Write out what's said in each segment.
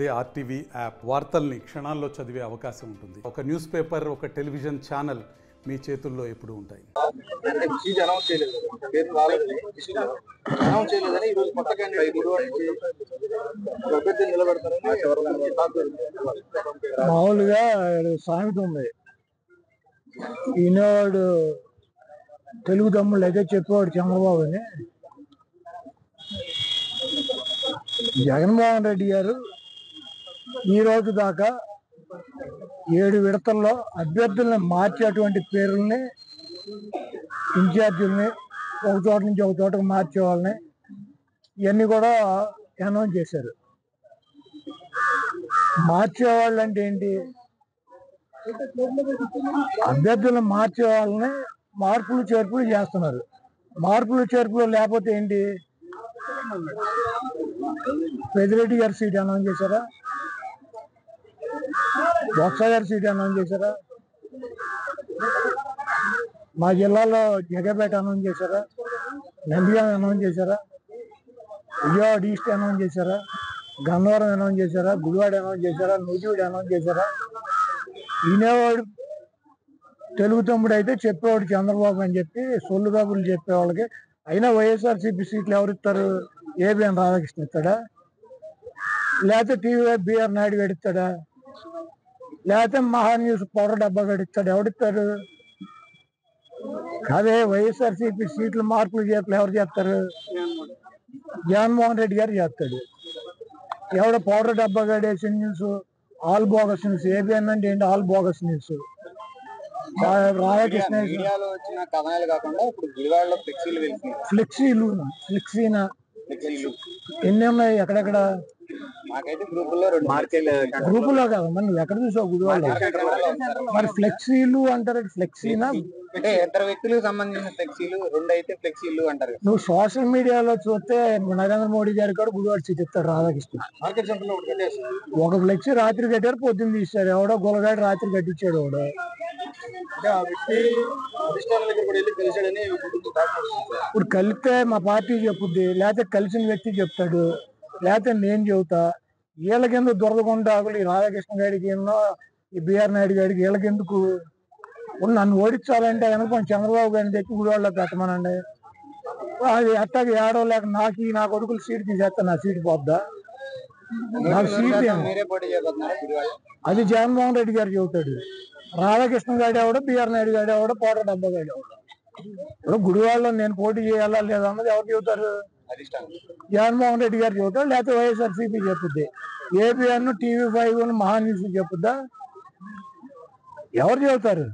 అదే RTV app వార్తల్ని క్షణాల్లో చదివే అవకాశం ఉంటుంది. ఒక న్యూస్ పేపర్, ఒక టెలివిజన్ ఛానల్ మీ చేతుల్లో ఎప్పుడూ ఉంటాయి. మామూలుగా సామెత ఉంది, ఈనాడు తెలుగు తమ్ముళ్ళు అయితే చెప్పేవాడు చంద్రబాబు అని. జగన్మోహన్ రెడ్డి గారు ఈ రోజు దాకా 7 విడతల్లో అభ్యర్థుల్ని మార్చేటువంటి పేర్లని, ఇన్ఛార్జీలని ఒక చోట నుంచి ఒక చోటకు మార్చే వాళ్ళని ఇవన్నీ కూడా అనౌన్స్ చేశారు. మార్చేవాళ్ళు అంటే ఏంటి? అభ్యర్థులను మార్చే వాళ్ళని మార్పులు చేర్పులు చేస్తున్నారు. మార్పులు చేర్పులు లేకపోతే ఏంటి? పెద్దిరెడ్డి గారి సీట్ అనౌన్స్ చేశారా? బొత్స గారి సీట్ అనౌన్స్ చేశారా? మా జిల్లాలో జగపేట అనౌన్స్ చేశారా? నంద్యాల అనౌన్స్ చేశారా? విజయవాడ ఈస్ట్ అనౌన్స్ చేశారా? గన్నవరం అనౌన్స్ చేశారా? గుడివాడ అనౌన్స్ చేశారా? నూజివీడు అనౌన్స్ చేశారా? ఈనేవాడు తెలుగు తమ్ముడు అయితే చెప్పేవాడు చంద్రబాబు అని చెప్పి సొల్లు కబుర్లు చెప్పేవాళ్ళకి. అయినా వైఎస్ఆర్సీపీ సీట్లు ఎవరిస్తారు? ఏబిఎన్ రాధాకృష్ణ ఇస్తాడా? లేకపోతే టీవీ బిఆర్ నాయుడు గడిస్తాడా? లేకపోతే మహాన్యూస్ పౌడర్ డబ్బా గడిస్తాడు? ఎవడిస్తారు? అదే వైఎస్ఆర్సీపీ సీట్లు మార్పులు చేపలు ఎవరు చేస్తారు? జగన్మోహన్ రెడ్డి గారు చేస్తాడు. ఎవడ పౌడర్ డబ్బా గడేసి news all bogus news. ABN అంటే ఏంటి? All bogus news. రాధాకృష్ణ ఫ్లెక్సీనా ఎన్ని ఉన్నాయి? ఎక్కడెక్కడ? గ్రూపులో కాదు, మరి నువ్వు ఎక్కడ చూసావు? గుడివాడ. మరి ఫ్లెక్సీలు అంటారు. ఫ్లెక్సీనా అంటే ఇద్దరు వ్యక్తులకు సంబంధించిన ఫ్లెక్సీలు, 2 అయితే ఫ్లెక్సీలు అంటారు. నువ్వు సోషల్ మీడియాలో చూస్తే నరేంద్ర మోడీ గారి కూడా గుడివాడ సీట్ ఇస్తాడు రాధాకృష్ణ. ఒక ఫ్లెక్సీ రాత్రి కట్టారు, పొద్దున్న తీశారు. ఎవడో గొలగాడు రాత్రి కట్టించాడు. ఎవడో ఇప్పుడు కలిస్తే మా పార్టీ చెప్పుద్ది, లేకపోతే కలిసిన వ్యక్తి చెప్తాడు, లేకపోతే నేను చెబుతా. వీళ్ళకెందుకు దొరదగుండాకులు? ఈ రాధాకృష్ణ గారికి ఎన్నో, ఈ బిఆర్ నాయుడు గారికి వీళ్ళకెందుకు? నన్ను ఓడించాలంటే కనుక చంద్రబాబు గారిని తెచ్చి గుడివాడలో పెట్టమనండి. అది అట్టాగా ఏడో లేక నా కొడుకులు సీట్ తీసేస్తా, నా సీటు పోద్దా? నాకు సీట్ అది జగన్మోహన్ రెడ్డి గారు చెబుతాడు. రాధాకృష్ణ గారి ఎవడో, బిఆర్ నాయుడు గారి ఎవడో, పౌడర్ డబ్బా గారి ఎవడో. ఇప్పుడు గుడివాడలో నేను పోటీ చేయాలా లేదా అన్నది ఎవరు చెబుతారు? జగన్మోహన్ రెడ్డి గారు చెబుతారు, లేకపోతే వైఎస్ఆర్సీపీ చెప్పుద్ది. ఏబిఎన్, TV5, మహాన్యూస్ చెప్పుద్దా? ఎవరు చెబుతారు?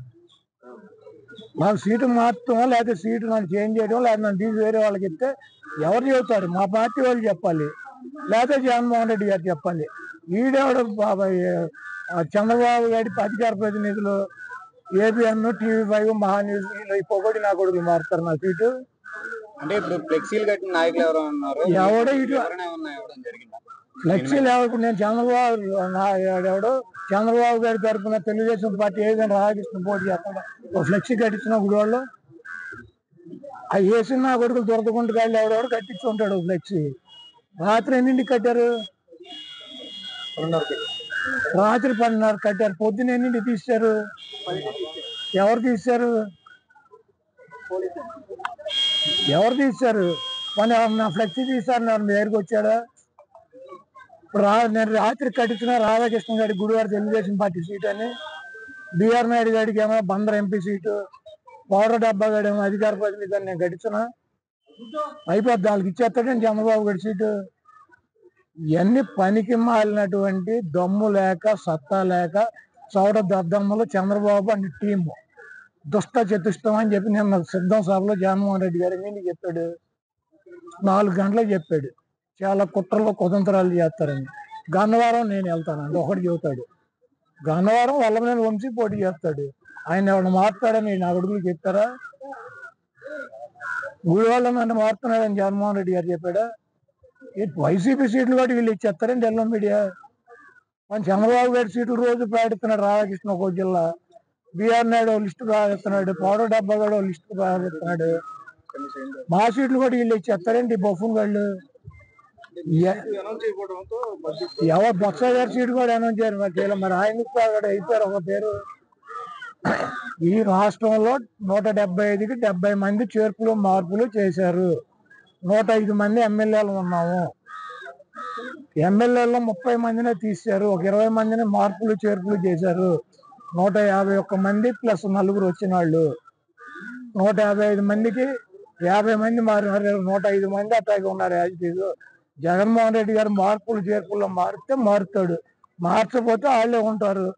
నాకు సీటు మార్చడం, లేకపోతే సీటు నాకు చేంజ్ చేయడం, లేకపోతే నన్ను తీసి వేరే వాళ్ళకి ఇస్తే ఎవరు చెబుతారు? మా పార్టీ వాళ్ళు చెప్పాలి, లేకపోతే జగన్మోహన్ రెడ్డి గారు చెప్పాలి. ఈడేవాడు బాబాయ్ చంద్రబాబు గారి అధికార ప్రతినిధులు ఏబిఎన్, TV5, మహాన్యూస్ ఈ పొగడి నా కొడుకులు మారుతారు నా సీటు. అంటే ఇప్పుడు ఫ్లెక్సీలు కట్టిన నాయకులు ఎవరో ఉన్నారు. ఎవడో ఇటు ఫ్లెక్సీలు ఎవరు? నేను ఎవడో చంద్రబాబు గారి తరఫున తెలుగుదేశం పార్టీ ఏదైనా రాధాకృష్ణ పోటీ చేస్తాడు. ఒక ఫ్లెక్సీ కట్టించిన గుడివాళ్ళు అవి వేసిన నా కొడుకులు దొరకకుండా కాళ్ళు ఎవడెవడు కట్టించి ఉంటాడు ఫ్లెక్సీ. రాత్రి ఎన్నింటికి కట్టారు? రాత్రి 10:30 కట్టారు. పొద్దున్న ఎన్నింటికి తీశారు? ఎవరు తీశారు? ఎవరు తీశారు? నా ఫ్లెక్సీ తీశారు, మీ దగ్గరికి వచ్చాడా? నేను రాత్రి కట్టించిన రాధాకృష్ణ గారి గుడివాడ తెలుగుదేశం పార్టీ సీట్ అని, బిఆర్ నాయుడు గారికి ఏమో బందర్ ఎంపీ సీటు, పౌడర్ డబ్బా గారు ఏమో అధికార ప్రతినిధి అని నేను కట్టించిన అయిపోద్ది. వాళ్ళకి ఇచ్చేస్తాడని చంద్రబాబు గారి సీటు. ఇవన్నీ పనికి మాలినటువంటి దమ్ము లేక, సత్తా లేక చౌడ దద్దమ్మలు చంద్రబాబు అంటే టీము దుష్ట చతుష్టం అని చెప్పి నిన్న సిద్ధం సభలో జగన్మోహన్ రెడ్డి గారు ఏంటి చెప్పాడు? 4 గంటలకు చెప్పాడు చాలా కుట్రలు కుతంత్రాలు చేస్తారని. గన్నవరం నేను వెళ్తానండి ఒకటి చెబుతాడు. గన్నవరం వల్లభనేని వంశీ పోటీ చేస్తాడు. ఆయన ఎవరిని మారుతాడని నా కొడుకులు చెప్తారా? గుడివాళ్ళ నన్ను మారుతున్నాడని జగన్మోహన్ రెడ్డి గారు చెప్పాడా? వైసీపీ సీట్లు కూడా వీళ్ళు ఇచ్చేస్తారండి ఎల్లం మీడియా. మన చంద్రబాబు గారి సీట్లు రోజు ప్రకటిస్తున్నాడు రాధాకృష్ణ ఒక జిల్లా, బిఆర్ నాయుడు లిస్టు ప్రకటిస్తున్నాడు, పౌడర్ డబ్బా కూడా లిస్టు ప్రకటిస్తున్నాడు. మా సీట్లు కూడా వీళ్ళు ఇచ్చేస్తారండి బఫూన్ వాళ్ళు. ఎవరు బొత్స గారి సీటు కూడా అనౌన్స్ చేయరు మరి ఆయన అయిపోయారు ఒక పేరు. ఈ రాష్ట్రంలో 175కి 70 మంది చేర్పులు మార్పులు చేశారు. 105 మంది ఎమ్మెల్యేలు ఉన్నాము. ఎమ్మెల్యేలో 30 మందినే తీశారు. ఒక 20 మందిని మార్పులు చేర్పులు చేశారు. 151 మంది ప్లస్ 4 వచ్చిన వాళ్ళు. 155 మందికి 50 మంది మారినారు. 105 మంది అట్లాగే ఉన్నారు. జగన్మోహన్ రెడ్డి గారు మార్పులు చేర్పుల్లో మారితే మారుతాడు, మార్చకపోతే వాళ్ళే ఉంటారు.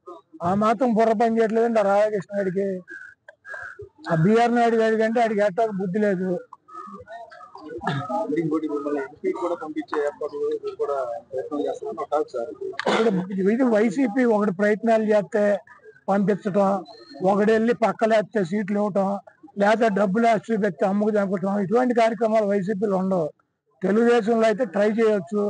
ఆ మాత్రం బుర్ర పని చేయట్లేదండి రాధాకృష్ణ గారికి. ఆ బిఆర్ నాయుడు గారి కంటే ఆడికి ఎట్టాక బుద్ధి లేదు. ఇది వైసీపీ ఒకటి ప్రయత్నాలు చేస్తే పంపించటం, ఒకటి వెళ్ళి పక్కలేస్తే సీట్లు ఇవ్వటం, లేదా డబ్బులు వేసి పెట్టి అమ్ముకు చంపటం, ఇటువంటి కార్యక్రమాలు వైసీపీలో ఉండవు. తెలుగుదేశంలో అయితే ట్రై చేయొచ్చు.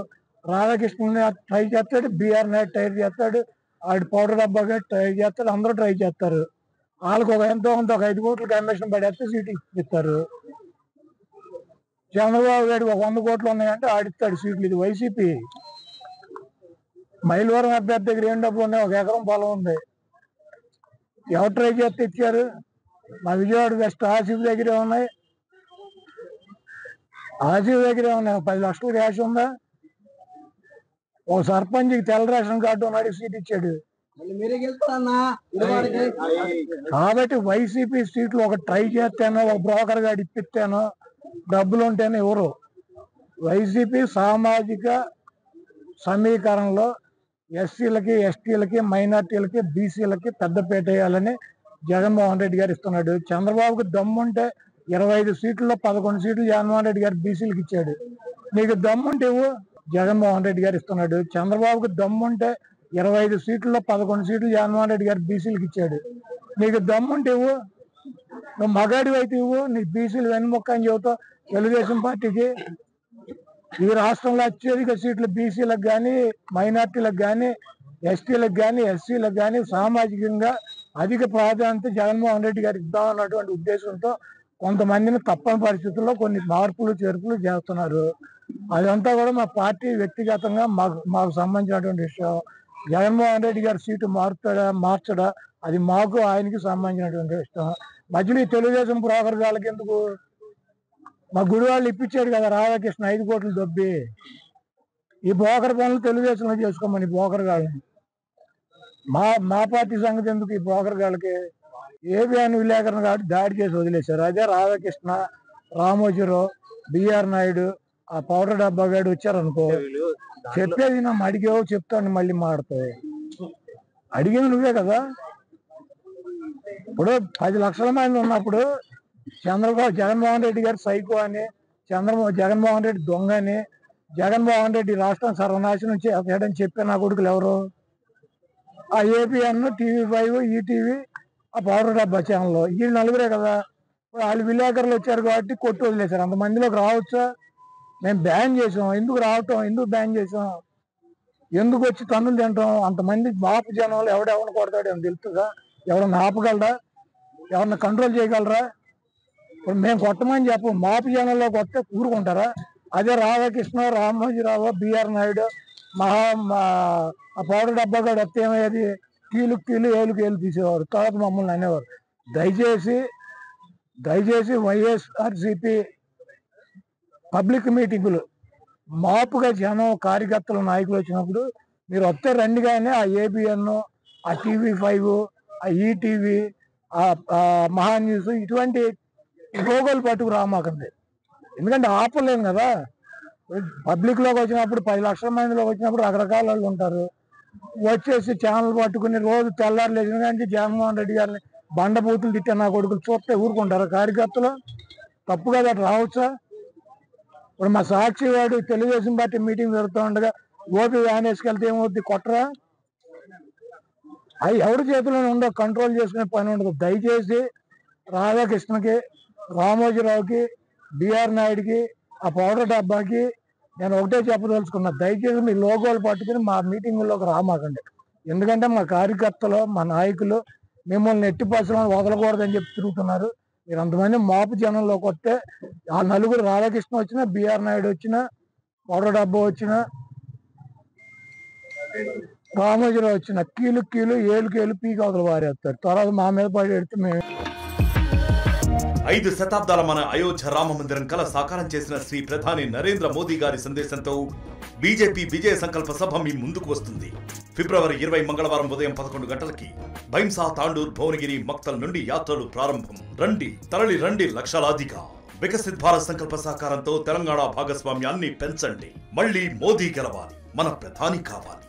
రాధాకృష్ణ ట్రై చేస్తాడు, బిఆర్ నాయుడు ట్రై చేస్తాడు, ఆడి పౌడర్ డబ్బాగా ట్రై చేస్తాడు, అందరూ ట్రై చేస్తారు. వాళ్ళకి ఎంతో కొంత ఒక 5 కోట్లు కమిషన్ పడేస్తే సీటు ఇస్తారు. చంద్రబాబు గారు ఒక 100 కోట్లు ఉన్నాయంటే ఆడిస్తాడు సీట్లు. ఇది వైసీపీ. మైలవరం అభ్యర్థి దగ్గర ఏం డబ్బులు ఉన్నాయి? 1 ఎకరం పొలం ఉంది. ఎవరు ట్రై చేస్తే ఇచ్చారు? మా విజయవాడ వెస్ట్ ఆసిఫ్ దగ్గరే ఉన్నాయి. ఆసిఫ్ దగ్గరే ఉన్నాయి. 10 లక్షల క్యాష్ ఉందా? ఒక సర్పంచ్కి తెల్ల రేషన్ కార్డు ఉన్నాడు, సీట్ ఇచ్చాడు. కాబట్టి వైసీపీ సీట్లు ఒక ట్రై చేస్తేనో, ఒక బ్రోకర్ గారు ఇప్పిస్తేనో, డబ్బులు ఉంటేనే ఎవరు. వైసీపీ సామాజిక సమీకరణలో ఎస్సీలకి, ఎస్టీలకి, మైనార్టీలకి, బీసీలకి పెద్దపీట వేయాలని జగన్మోహన్ రెడ్డి గారు ఇస్తున్నాడు. చంద్రబాబుకి దమ్ముంటే 25 సీట్లలో 11 సీట్లు జగన్మోహన్ రెడ్డి గారు బీసీలకు ఇచ్చాడు. నీకు దమ్ముంటే ఇవ్వు. జగన్మోహన్ రెడ్డి గారు ఇస్తున్నాడు. చంద్రబాబుకి దమ్ముంటే 25 సీట్లలో 11 సీట్లు జగన్మోహన్ రెడ్డి గారు బీసీలకు ఇచ్చాడు. నీకు దమ్ముంటే ఇవ్వు. నువ్వు మగాడి అయితే ఇవ్వు. నీ బీసీలు వెన్నుముక్క అని చెబుతావు తెలుగుదేశం పార్టీకి. ఈ రాష్ట్రంలో అత్యధిక సీట్లు బీసీలకు కానీ, మైనార్టీలకు కానీ, ఎస్టీలకు కానీ, ఎస్సీలకు కానీ సామాజికంగా అధిక ప్రాధాన్యత జగన్మోహన్ రెడ్డి గారు ఇద్దామన్నటువంటి ఉద్దేశంతో కొంతమందిని తప్పని పరిస్థితుల్లో కొన్ని మార్పులు చేర్పులు చేస్తున్నారు. అదంతా కూడా మా పార్టీ వ్యక్తిగతంగా మాకు సంబంధించినటువంటి విషయం. జగన్మోహన్ రెడ్డి గారి సీటు మార్చడా అది మాకు ఆయనకి సంబంధించినటువంటి విషయం. మధ్యలో ఈ తెలుగుదేశం బ్రోకర్ వాళ్ళకి ఎందుకు? మా గుడి వాళ్ళు ఇప్పించాడు కదా రాధాకృష్ణ 5 కోట్లు దొబ్బి. ఈ బ్రోకర్ పనులు తెలుగుదేశంలో చేసుకోమని బ్రోకర్ గాళ్ళని. మా పార్టీ సంగతి ఎందుకు? ఈ బ్రోకర్ గాళ్ళకి ఏబిఎన్ విలేకరణ కాబట్టి దాడి చేసి వదిలేశారు. అదే రాధాకృష్ణ, రామోజీరావు, బిఆర్ నాయుడు, ఆ పౌడర్ డబ్బా గాడు వచ్చారనుకో, చెప్పేది నన్ను అడిగావు చెప్తాను మళ్ళీ మాడతాయి. అడిగింది నువ్వే కదా. ఇప్పుడు 10 లక్షల మంది ఉన్నప్పుడు జగన్మోహన్ రెడ్డి గారు సైకో అని, జగన్మోహన్ రెడ్డి దొంగ అని, జగన్మోహన్ రెడ్డి రాష్ట్రం సర్వనాశనం చేయడం చెప్పే నా కొడుకులు ఎవరు? ఆ ఏపీఎన్, TV5, ఈటీవీ, ఆ పౌడర్ డబ్బా ఛానల్లో వీళ్ళు నలుగురే కదా. వాళ్ళు విలేకరులు వచ్చారు కాబట్టి కొట్టు వదిలేశారు. అంతమందిలోకి రావచ్చా? మేము బ్యాన్ చేసాం. ఎందుకు రావటం? ఎందుకు బ్యాన్ చేసాం? ఎందుకు వచ్చి తన్నులు తింటాం? అంతమంది మాపు జనంలో ఎవడెవరిని కొడతాడు అని తెలుస్తుందా? ఎవరన్నా ఆపగలరా? ఎవరన్నా కంట్రోల్ చేయగలరా? ఇప్పుడు మేము కొట్టమని చెప్పు, మాపు జనంలో కొట్టే కూరుకుంటారా? అదే రాధాకృష్ణ, రామోజీరావు, బిఆర్ నాయుడు, ఆ పౌడర్ డబ్బా కూడా వస్తే ఏమయ్యేది? కీలుకు ఏలుకు ఏలు తీసేవారు. తర్వాత మమ్మల్ని అనేవారు. దయచేసి వైఎస్ఆర్సీపీ పబ్లిక్ మీటింగులు మాపుగా జనం, కార్యకర్తలు, నాయకులు వచ్చినప్పుడు మీరు వస్తే రండి. కానీ ఆ ఏబిఎన్, ఆ TV5, ఆ ఈటీవీ, ఆ మహా న్యూస్ ఇటువంటి లోగోలు పట్టుకు రామాకండి. ఎందుకంటే ఆపలేము కదా. పబ్లిక్లోకి వచ్చినప్పుడు 10 లక్షల మందిలోకి వచ్చినప్పుడు రకరకాల వాళ్ళు ఉంటారు. వచ్చేసి ఛానల్ పట్టుకుని రోజు తెల్లారు లేచిన కానీ జగన్మోహన్ రెడ్డి గారిని బండబూతులు తిట్టే నా కొడుకులు చూస్తే ఊరుకుంటారు కార్యకర్తలు? తప్పు కదా, అట్లా రావచ్చా? ఇప్పుడు మా సాక్షి వాడు తెలుగుదేశం పార్టీ మీటింగ్ జరుగుతూ ఉండగా ఓపీ వ్యాన్ వేసుకెళ్తే ఏమవుద్ది? కొట్టరా? అవి ఎవరి చేతిలోనే ఉండవు, కంట్రోల్ చేసుకునే పని ఉండదు. దయచేసి రాధాకృష్ణకి, రామోజీరావుకి, బిఆర్ నాయుడికి, ఆ పౌడర్ డబ్బాకి నేను ఒకటే చెప్పదలుచుకున్నా. దయచేసి మీ లోగోలు పట్టుకుని మా మీటింగుల్లోకి రామాకండి. ఎందుకంటే మా కార్యకర్తలు, మా నాయకులు మిమ్మల్ని ఎట్టి పరిశ్రమలు వదలకూడదని చెప్పి తిరుగుతున్నారు. మీరు అంతమంది మాపు జనంలోకి వస్తే ఆ నలుగురు రాధాకృష్ణ వచ్చినా, బిఆర్ నాయుడు వచ్చినా, పౌడర్ డబ్బా వచ్చిన, రామోజీరావు వచ్చిన కీలు ఏళ్ళు పీకి అవతల వారేస్తారు. తర్వాత మా మీద పడి ఎడితే మేము 5 శతాబ్దాల మన అయోధ్య రామ మందిరం కల సాకారం చేసిన శ్రీ ప్రధాని నరేంద్ర మోదీ గారి సందేశంతో బీజేపీ విజయ సంకల్ప సభ మీ ముందుకు వస్తుంది. ఫిబ్రవరి 20 మంగళవారం ఉదయం 11 గంటలకి భైంసా, తాండూర్, భువనగిరి, మక్తల్ నుండి యాత్రలు ప్రారంభం. రండి, తరలి రండి లక్షలాదిగా. వికసిత్ భారత్ సంకల్ప సాకారంతో తెలంగాణ భాగస్వామ్యాన్ని పెంచండి. మళ్ళీ మోదీ గెలవాలి, మన ప్రధాని కావాలి.